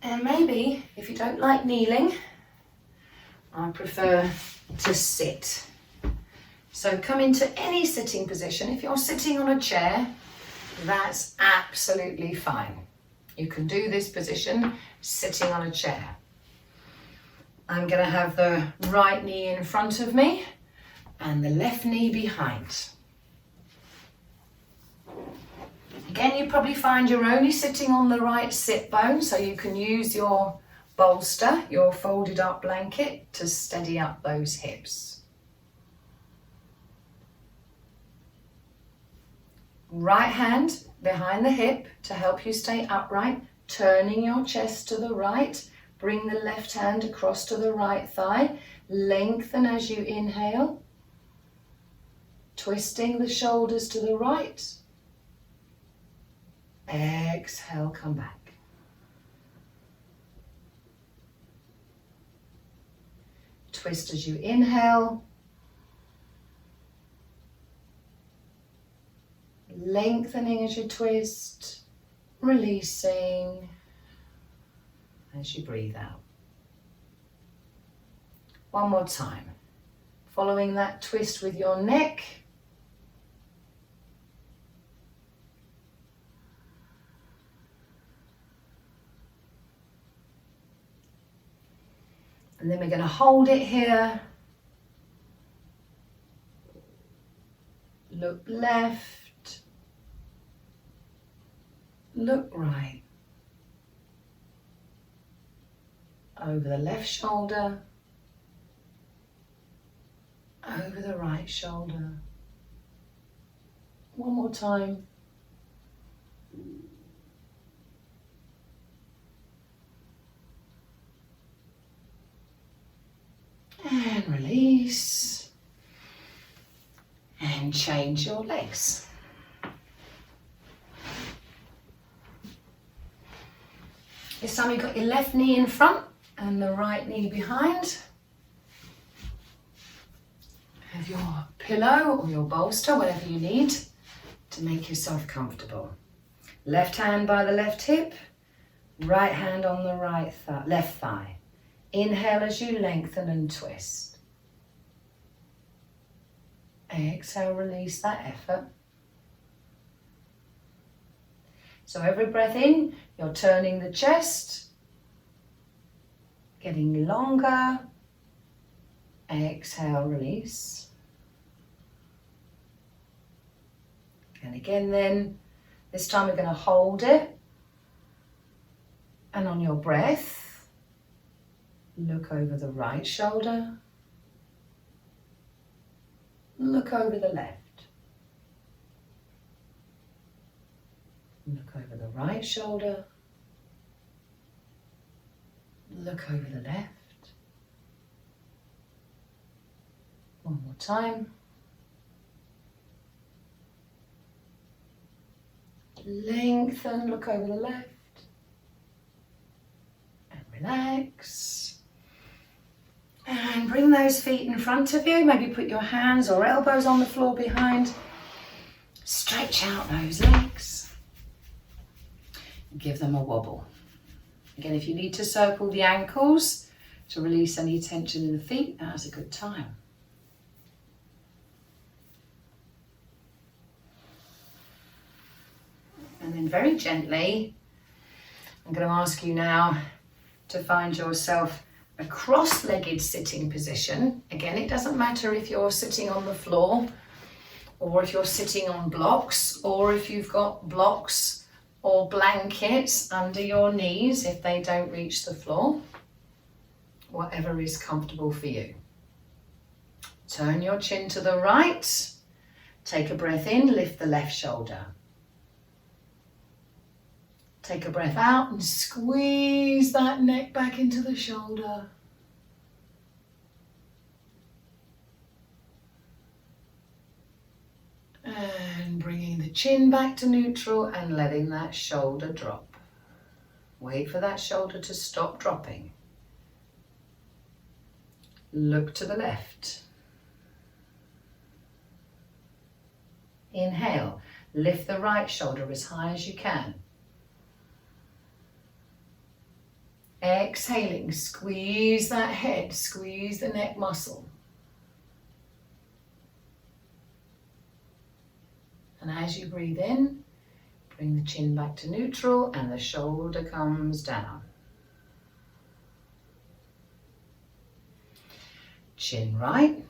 And maybe, if you don't like kneeling, I prefer to sit. So come into any sitting position. If you're sitting on a chair, that's absolutely fine. You can do this position sitting on a chair. I'm going to have the right knee in front of me and the left knee behind. Again, you probably find you're only sitting on the right sit bone, so you can use your bolster, your folded up blanket, to steady up those hips. Right hand behind the hip to help you stay upright, turning your chest to the right. Bring the left hand across to the right thigh. Lengthen as you inhale. Twisting the shoulders to the right. Exhale, come back. Twist as you inhale. Lengthening as you twist. Releasing as you breathe out. One more time. Following that twist with your neck. And then we're going to hold it here. Look left. Look right. Over the left shoulder. Over the right shoulder. One more time. And release. And change your legs. This time you've got your left knee in front and the right knee behind. Have your pillow or your bolster, whatever you need to make yourself comfortable. Left hand by the left hip, right hand on the left thigh. Inhale as you lengthen and twist. Exhale, release that effort. So every breath in, you're turning the chest, getting longer. Exhale, release. And again then, this time we're going to hold it. And on your breath, look over the right shoulder, look over the left, look over the right shoulder, look over the left. One more time. Lengthen, look over the left. And relax. And bring those feet in front of you. Maybe put your hands or elbows on the floor behind. Stretch out those legs. Give them a wobble. Again, if you need to circle the ankles to release any tension in the feet, now's a good time. And then very gently, I'm going to ask you now to find yourself a cross-legged sitting position. Again, it doesn't matter if you're sitting on the floor or if you're sitting on blocks or if you've got blocks or blankets under your knees if they don't reach the floor. Whatever is comfortable for you. Turn your chin to the right. Take a breath in, lift the left shoulder. Take a breath out and squeeze that neck back into the shoulder. And bringing the chin back to neutral and letting that shoulder drop. Wait for that shoulder to stop dropping. Look to the left. Inhale, lift the right shoulder as high as you can. Exhaling, squeeze that head, squeeze the neck muscle. And as you breathe in, bring the chin back to neutral and the shoulder comes down. Chin right.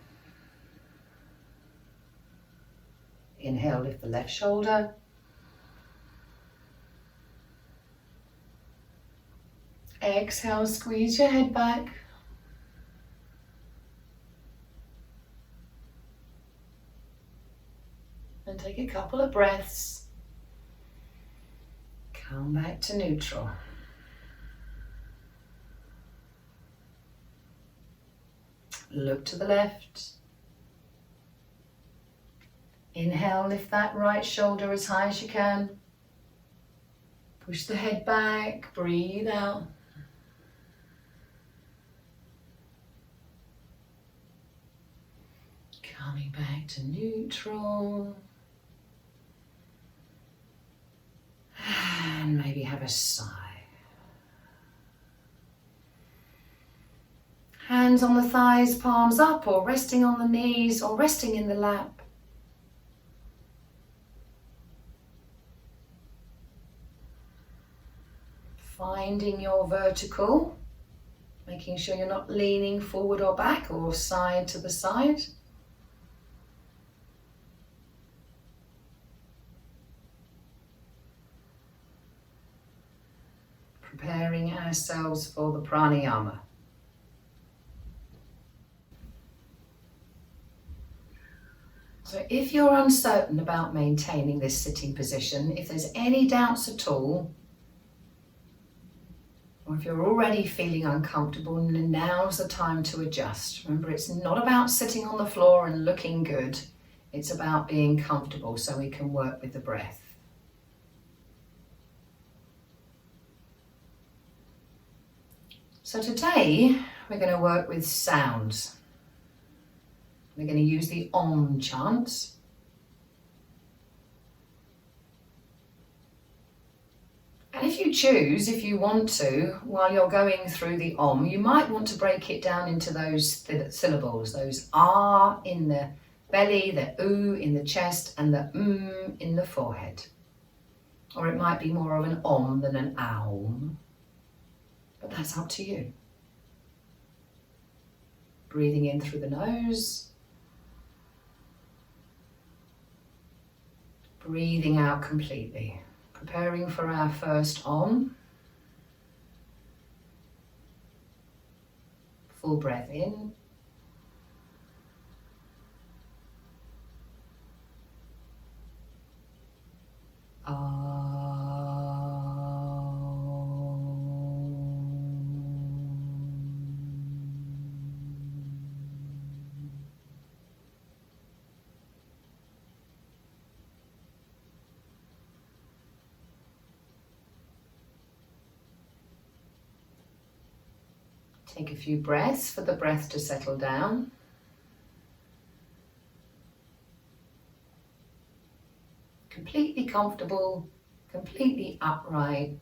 Inhale, lift the left shoulder. Exhale, squeeze your head back. And take a couple of breaths. Come back to neutral. Look to the left. Inhale, lift that right shoulder as high as you can. Push the head back, breathe out. Coming back to neutral. And maybe have a sigh. Hands on the thighs, palms up, or resting on the knees, or resting in the lap. Finding your vertical, making sure you're not leaning forward or back or side to the side. Preparing ourselves for the pranayama. So if you're uncertain about maintaining this sitting position, if there's any doubts at all, or if you're already feeling uncomfortable, now's the time to adjust. Remember, it's not about sitting on the floor and looking good. It's about being comfortable so we can work with the breath. So today, we're going to work with sounds. We're going to use the Om chant. And if you choose, if you want to, while you're going through the Om, you might want to break it down into those syllables, those R in the belly, the U in the chest, and the in the forehead. Or it might be more of an Om than an Aum. But that's up to you. Breathing in through the nose. Breathing out completely. Preparing for our first Om. Full breath in. Take a few breaths for the breath to settle down. Completely comfortable, completely upright.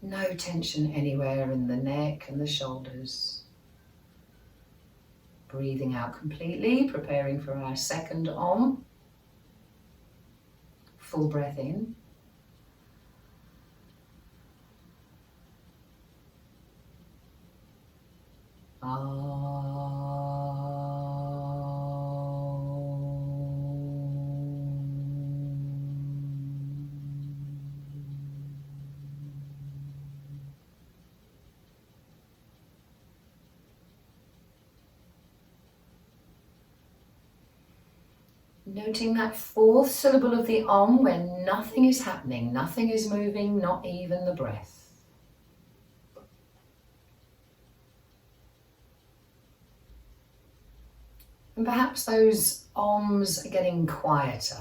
No tension anywhere in the neck and the shoulders. Breathing out completely, preparing for our second Om. Full breath in. Noting that fourth syllable of the Om when nothing is happening, nothing is moving, not even the breath. And perhaps those Oms are getting quieter.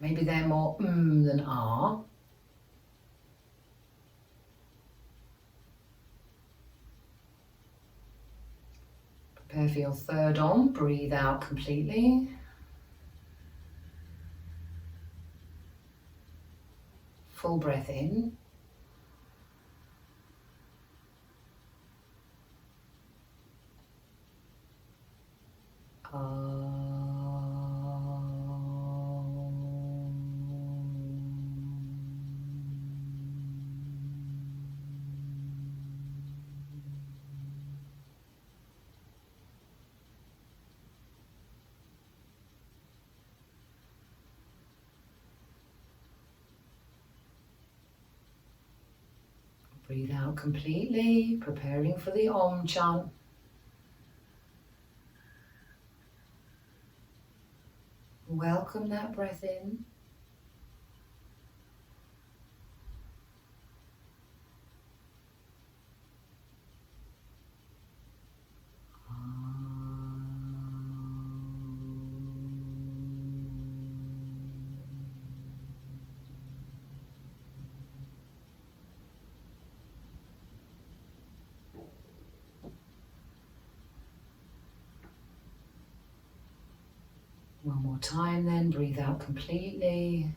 Maybe they're more than ah. Prepare for your third Om. Breathe out completely. Full breath in. Breathe out completely, preparing for the Om chant. Welcome that breath in. One more time then, breathe out completely.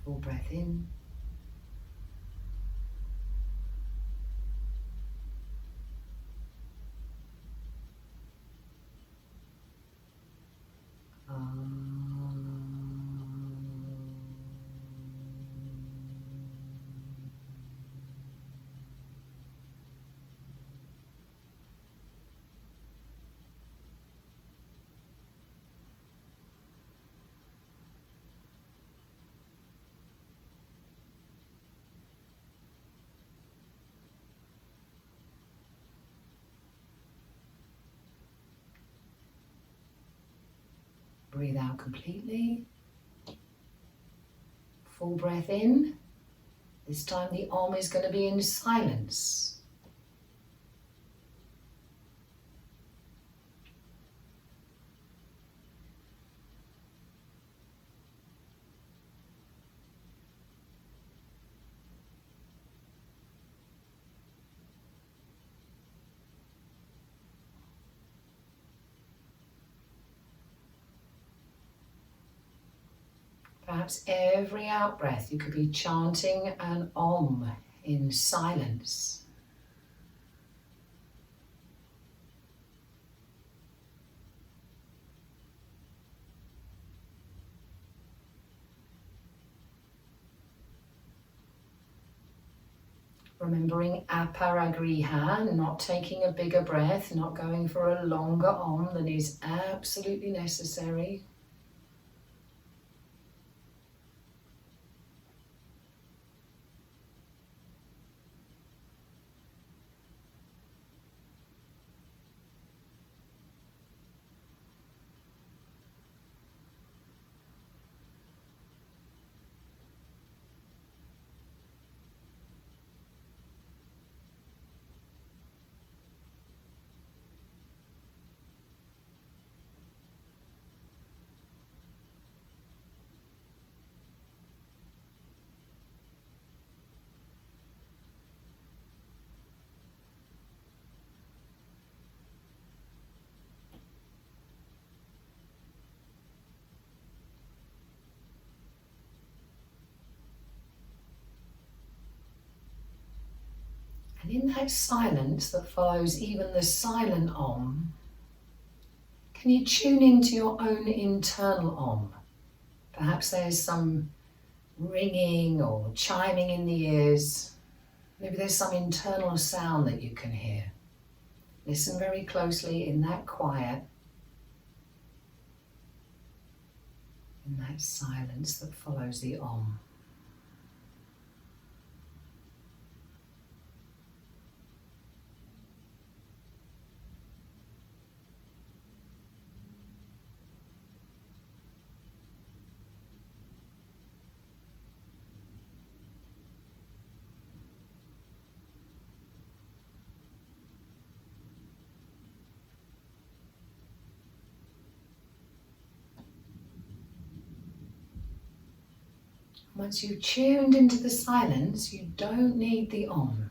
Full breath in. Breathe out completely. Full breath in. This time the Om is going to be in silence. Perhaps every out-breath you could be chanting an Om in silence. Remembering aparagriha, not taking a bigger breath, not going for a longer Om than is absolutely necessary. And in that silence that follows even the silent Om, can you tune into your own internal Om? Perhaps there's some ringing or chiming in the ears. Maybe there's some internal sound that you can hear. Listen very closely in that quiet, in that silence that follows the Om. Once you've tuned into the silence, you don't need the Om.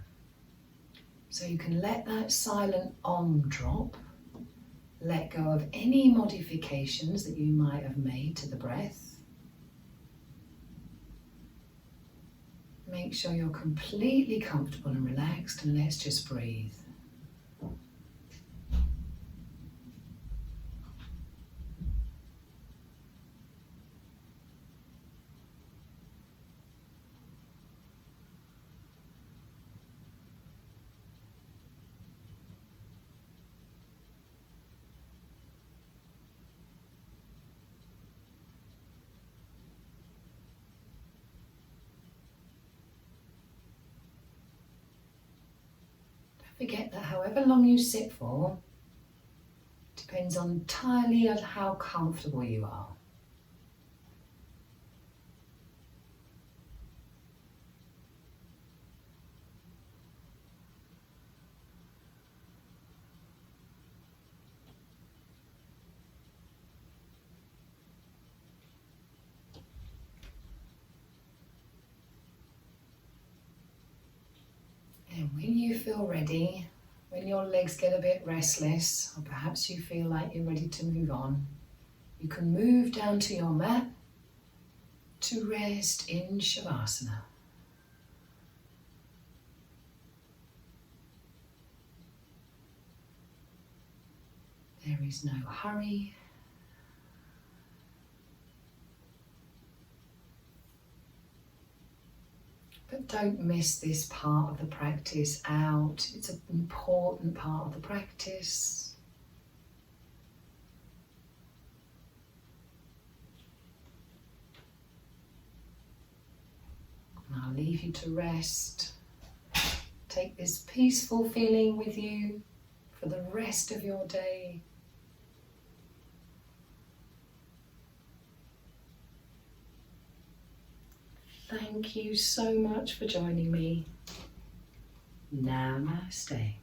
So you can let that silent Om drop, let go of any modifications that you might have made to the breath. Make sure you're completely comfortable and relaxed, and let's just breathe. Forget that however long you sit for depends entirely on how comfortable you are. And when you feel ready, when your legs get a bit restless, or perhaps you feel like you're ready to move on, you can move down to your mat to rest in Shavasana. There is no hurry. But don't miss this part of the practice out. It's an important part of the practice. And I'll leave you to rest. Take this peaceful feeling with you for the rest of your day. Thank you so much for joining me. Namaste.